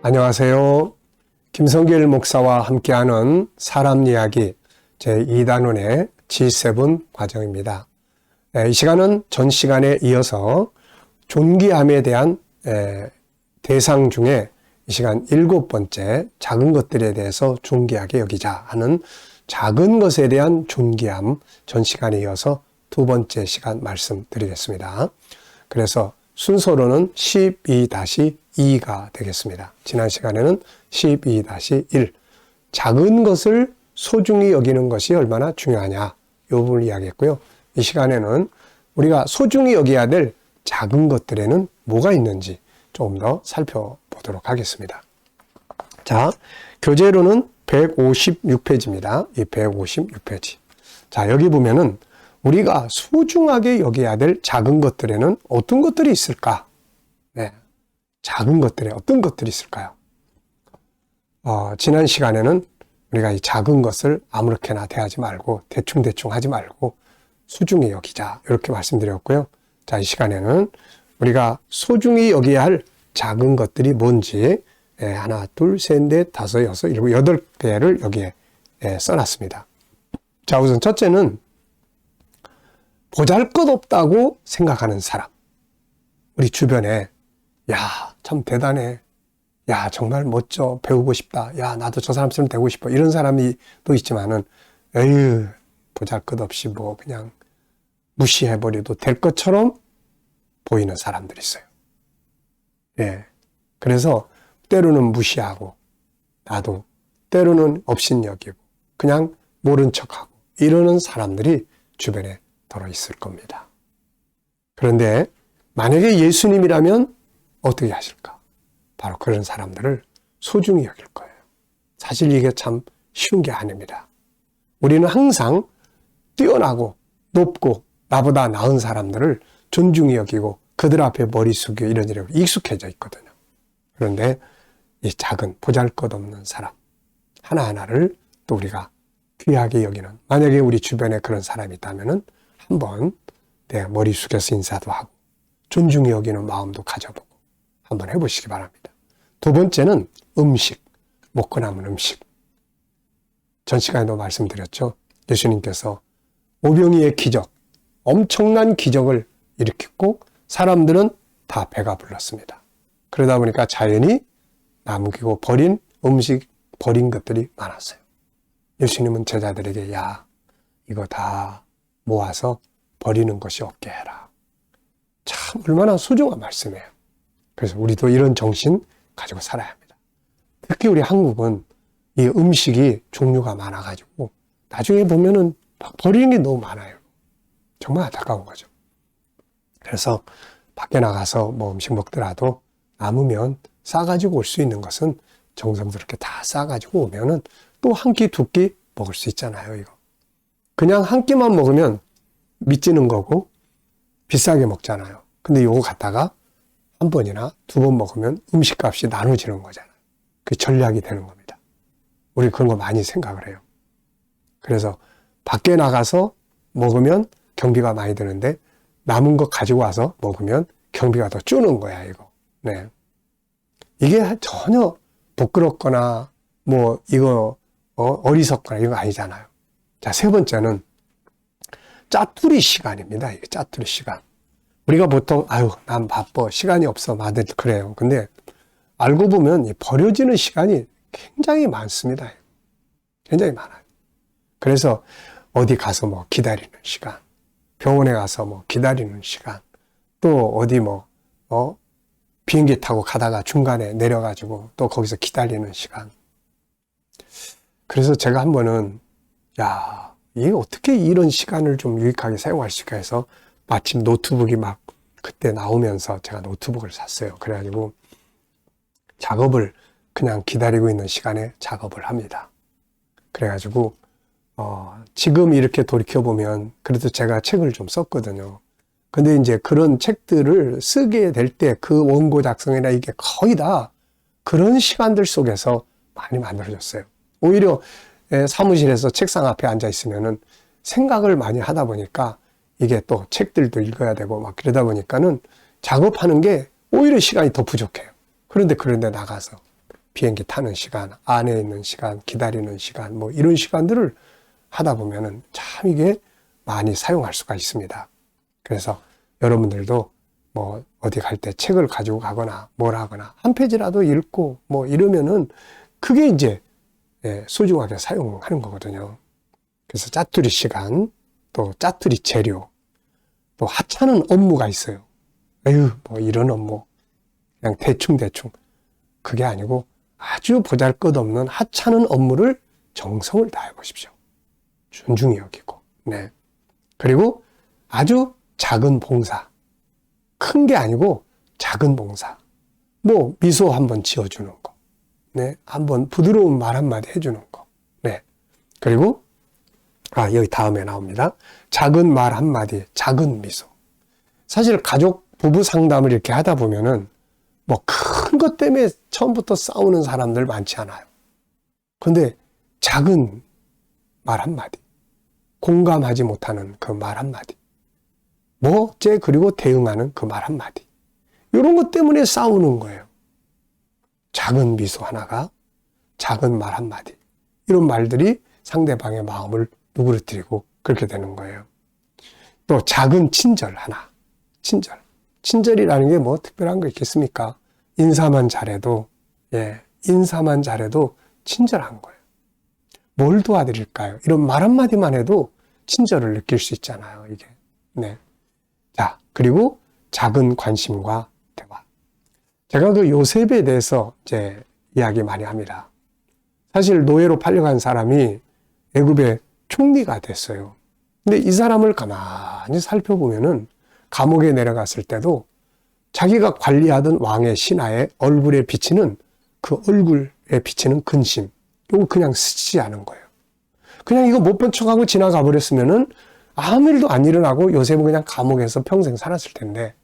안녕하세요. 김성길 목사와 함께하는 사람 이야기 제2단원의 G7 과정입니다. 이 시간은 전 시간에 이어서 존귀함에 대한 대상 중에 이 시간 7번째 작은 것들에 대해서 존귀하게 여기자 하는 작은 것에 대한 존귀함 전 시간에 이어서 두 번째 시간 말씀드리겠습니다. 그래서 순서로는 12-2가 되겠습니다. 지난 시간에는 12-1 작은 것을 소중히 여기는 것이 얼마나 중요하냐 이 부분을 이야기했고요. 이 시간에는 우리가 소중히 여겨야 될 작은 것들에는 뭐가 있는지 조금 더 살펴보도록 하겠습니다. 자, 교재로는 156페이지입니다. 이 156페이지. 자, 여기 보면은 우리가 소중하게 여겨야 될 작은 것들에는 어떤 것들이 있을까? 네. 작은 것들에 어떤 것들이 있을까요? 지난 시간에는 우리가 이 작은 것을 아무렇게나 대하지 말고 대충 하지 말고 소중히 여기자 이렇게 말씀드렸고요. 자, 이 시간에는 우리가 소중히 여겨야 할 작은 것들이 뭔지 하나, 둘, 셋, 넷, 다섯, 여섯, 일곱, 8개를 여기에 써놨습니다. 자, 우선 첫째는 보잘것없다고 생각하는 사람. 우리 주변에 야, 참 대단해. 야, 정말 멋져. 배우고 싶다. 야, 나도 저 사람처럼 되고 싶어. 이런 사람이 또 있지만은 에휴, 보잘것없이 뭐 그냥 무시해버려도 될 것처럼 보이는 사람들이 있어요. 예. 그래서 때로는 무시하고 나도 때로는 업신여기고 그냥 모른 척하고 이러는 사람들이 주변에 더러 있을 겁니다. 그런데 만약에 예수님이라면 어떻게 하실까? 바로 그런 사람들을 소중히 여길 거예요. 사실 이게 참 쉬운 게 아닙니다. 우리는 항상 뛰어나고 높고 나보다 나은 사람들을 존중히 여기고 그들 앞에 머리 숙이고 이런 일에 익숙해져 있거든요. 그런데 이 작은 보잘것없는 사람 하나하나를 또 우리가 귀하게 여기는, 만약에 우리 주변에 그런 사람이 있다면은 한번 내가 머리 숙여서 인사도 하고 존중히 여기는 마음도 가져보고 한번 해보시기 바랍니다. 두 번째는 음식, 먹고 남은 음식. 전 시간에도 말씀드렸죠. 예수님께서 오병이의 기적, 엄청난 기적을 일으켰고 사람들은 다 배가 불렀습니다. 그러다 보니까 자연히 남기고 버린 음식, 버린 것들이 많았어요. 예수님은 제자들에게 야, 이거 다 모아서 버리는 것이 없게 해라. 참 얼마나 소중한 말씀이에요. 그래서 우리도 이런 정신 가지고 살아야 합니다. 특히 우리 한국은 이 음식이 종류가 많아가지고 나중에 보면은 버리는 게 너무 많아요. 정말 안타까운 거죠. 그래서 밖에 나가서 뭐 음식 먹더라도 남으면 싸가지고 올 수 있는 것은 정성스럽게 다 싸가지고 오면은 또 한 끼, 두 끼 먹을 수 있잖아요, 이거. 그냥 한 끼만 먹으면 미치는 거고 비싸게 먹잖아요. 근데 요거 갖다가 한 번이나 두 번 먹으면 음식값이 나눠지는 거잖아요. 그 전략이 되는 겁니다. 우리 그런 거 많이 생각을 해요. 그래서 밖에 나가서 먹으면 경비가 많이 드는데 남은 거 가지고 와서 먹으면 경비가 더 주는 거야, 이거. 네. 이게 전혀 부끄럽거나 뭐 이거 어리석거나 이런 거 아니잖아요. 자, 세 번째는 짜투리 시간입니다. 이게 짜투리 시간. 우리가 보통 아유, 난 바빠. 시간이 없어. 다들 그래요. 근데 알고 보면 버려지는 시간이 굉장히 많습니다. 굉장히 많아요. 그래서 어디 가서 뭐 기다리는 시간, 병원에 가서 뭐 기다리는 시간, 또 어디 비행기 타고 가다가 중간에 내려가지고 또 거기서 기다리는 시간. 그래서 제가 한 번은 야, 이게 어떻게 이런 시간을 좀 유익하게 사용할 수 있을까 해서 마침 노트북이 막 그때 나오면서 제가 노트북을 샀어요. 그래가지고 작업을 그냥 기다리고 있는 시간에 작업을 합니다. 그래가지고 지금 이렇게 돌이켜보면 그래도 제가 책을 좀 썼거든요. 근데 이제 그런 책들을 쓰게 될 때 그 원고 작성이나 이게 거의 다 그런 시간들 속에서 많이 만들어졌어요. 오히려 사무실에서 책상 앞에 앉아 있으면은 생각을 많이 하다 보니까 이게 또 책들도 읽어야 되고 막 그러다 보니까는 작업하는 게 오히려 시간이 더 부족해요. 그런데 나가서 비행기 타는 시간, 안에 있는 시간, 기다리는 시간, 뭐 이런 시간들을 하다 보면은 참 이게 많이 사용할 수가 있습니다. 그래서 여러분들도 뭐 어디 갈 때 책을 가지고 가거나 뭘 하거나 한 페이지라도 읽고 뭐 이러면은 그게 이제 소중하게 사용하는 거거든요. 그래서 짜투리 시간, 또 짜투리 재료, 또 하찮은 업무가 있어요. 에휴, 뭐 이런 업무. 그냥 대충. 그게 아니고 아주 보잘것없는 하찮은 업무를 정성을 다해 보십시오. 존중히 여기고. 네. 그리고 아주 작은 봉사. 큰 게 아니고 작은 봉사. 뭐 미소 한번 지어주는 거. 네. 한번 부드러운 말 한마디 해주는 거. 네. 그리고 여기 다음에 나옵니다. 작은 말 한마디, 작은 미소. 사실 가족 부부 상담을 이렇게 하다 보면은 뭐 큰 것 때문에 처음부터 싸우는 사람들 많지 않아요. 그런데 작은 말 한마디, 공감하지 못하는 그 말 한마디, 뭐째 그리고 대응하는 그 말 한마디, 이런 것 때문에 싸우는 거예요. 작은 미소 하나가, 작은 말 한마디, 이런 말들이 상대방의 마음을 누그러뜨리고 그렇게 되는 거예요. 또 작은 친절 하나, 친절이라는 게 뭐 특별한 거 있겠습니까? 인사만 잘해도 친절한 거예요. 뭘 도와드릴까요? 이런 말 한마디만 해도 친절을 느낄 수 있잖아요, 이게. 네. 자, 그리고 작은 관심과 대화. 제가 그 요셉에 대해서 이제 이야기 많이 합니다. 사실 노예로 팔려간 사람이 애굽의 총리가 됐어요. 근데 이 사람을 가만히 살펴보면은 감옥에 내려갔을 때도 자기가 관리하던 왕의 신하의 얼굴에 비치는 그 얼굴에 비치는 근심, 이거 그냥 스치지 않은 거예요. 그냥 이거 못 본 척하고 지나가 버렸으면은 아무 일도 안 일어나고 요셉은 그냥 감옥에서 평생 살았을 텐데,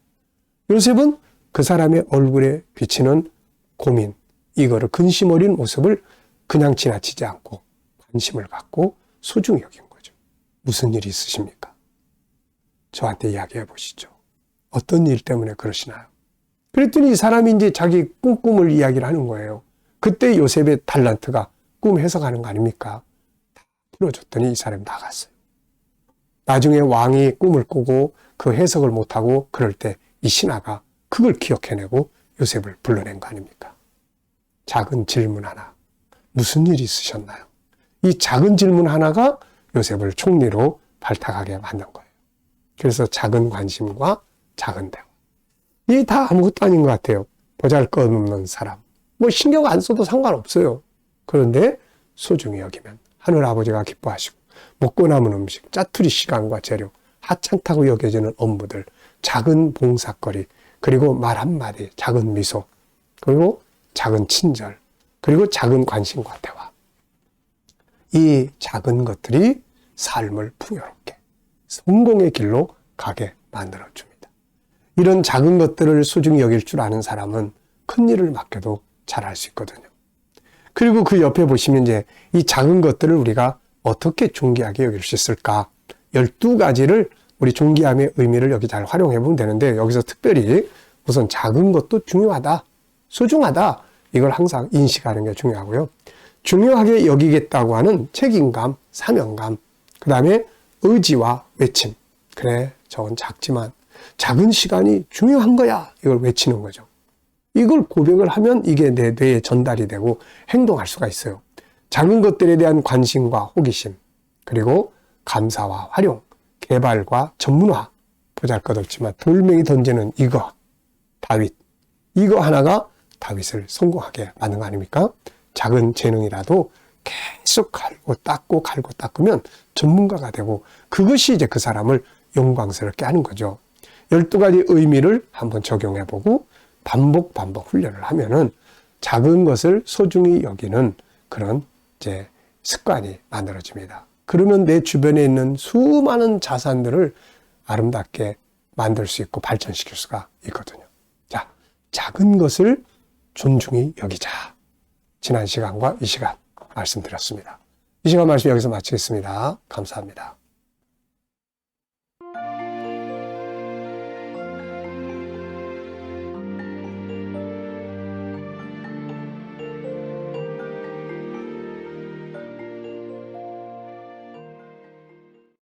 요셉은 그 사람의 얼굴에 비치는 고민, 이거를 근심 어린 모습을 그냥 지나치지 않고 관심을 갖고 소중히 여긴 거죠. 무슨 일이 있으십니까? 저한테 이야기해 보시죠. 어떤 일 때문에 그러시나요? 그랬더니 이 사람이 이제 자기 꿈을 이야기를 하는 거예요. 그때 요셉의 달란트가 꿈 해석하는 거 아닙니까? 다 풀어줬더니 이 사람이 나갔어요. 나중에 왕이 꿈을 꾸고 그 해석을 못하고 그럴 때 이 신하가 그걸 기억해내고 요셉을 불러낸 거 아닙니까? 작은 질문 하나. 무슨 일이 있으셨나요? 이 작은 질문 하나가 요셉을 총리로 발탁하게 만든 거예요. 그래서 작은 관심과 작은 대화. 이게 다 아무것도 아닌 것 같아요. 보잘것없는 사람. 뭐 신경 안 써도 상관없어요. 그런데 소중히 여기면 하늘 아버지가 기뻐하시고, 먹고 남은 음식, 짜투리 시간과 재료, 하찮다고 여겨지는 업무들, 작은 봉사거리, 그리고 말 한마디, 작은 미소, 그리고 작은 친절, 그리고 작은 관심과 대화. 이 작은 것들이 삶을 풍요롭게, 성공의 길로 가게 만들어줍니다. 이런 작은 것들을 소중히 여길 줄 아는 사람은 큰 일을 맡겨도 잘할 수 있거든요. 그리고 그 옆에 보시면 이제 이 작은 것들을 우리가 어떻게 존귀하게 여길 수 있을까? 12가지를 우리 존귀함의 의미를 여기 잘 활용해 보면 되는데, 여기서 특별히 우선 작은 것도 중요하다, 소중하다, 이걸 항상 인식하는 게 중요하고요. 중요하게 여기겠다고 하는 책임감, 사명감, 그 다음에 의지와 외침. 그래, 저건 작지만 작은 시간이 중요한 거야, 이걸 외치는 거죠. 이걸 고백을 하면 이게 내 뇌에 전달이 되고 행동할 수가 있어요. 작은 것들에 대한 관심과 호기심, 그리고 감사와 활용, 개발과 전문화, 보잘것없지만 돌멩이 던지는 이거, 다윗, 이거 하나가 다윗을 성공하게 만든 거 아닙니까? 작은 재능이라도 계속 갈고 닦으면 전문가가 되고, 그것이 이제 그 사람을 영광스럽게 하는 거죠. 12가지 의미를 한번 적용해보고 반복 훈련을 하면은 작은 것을 소중히 여기는 그런 이제 습관이 만들어집니다. 그러면 내 주변에 있는 수많은 자산들을 아름답게 만들 수 있고 발전시킬 수가 있거든요. 자, 작은 것을 존중히 여기자. 지난 시간과 이 시간 말씀드렸습니다. 이 시간 말씀 여기서 마치겠습니다. 감사합니다.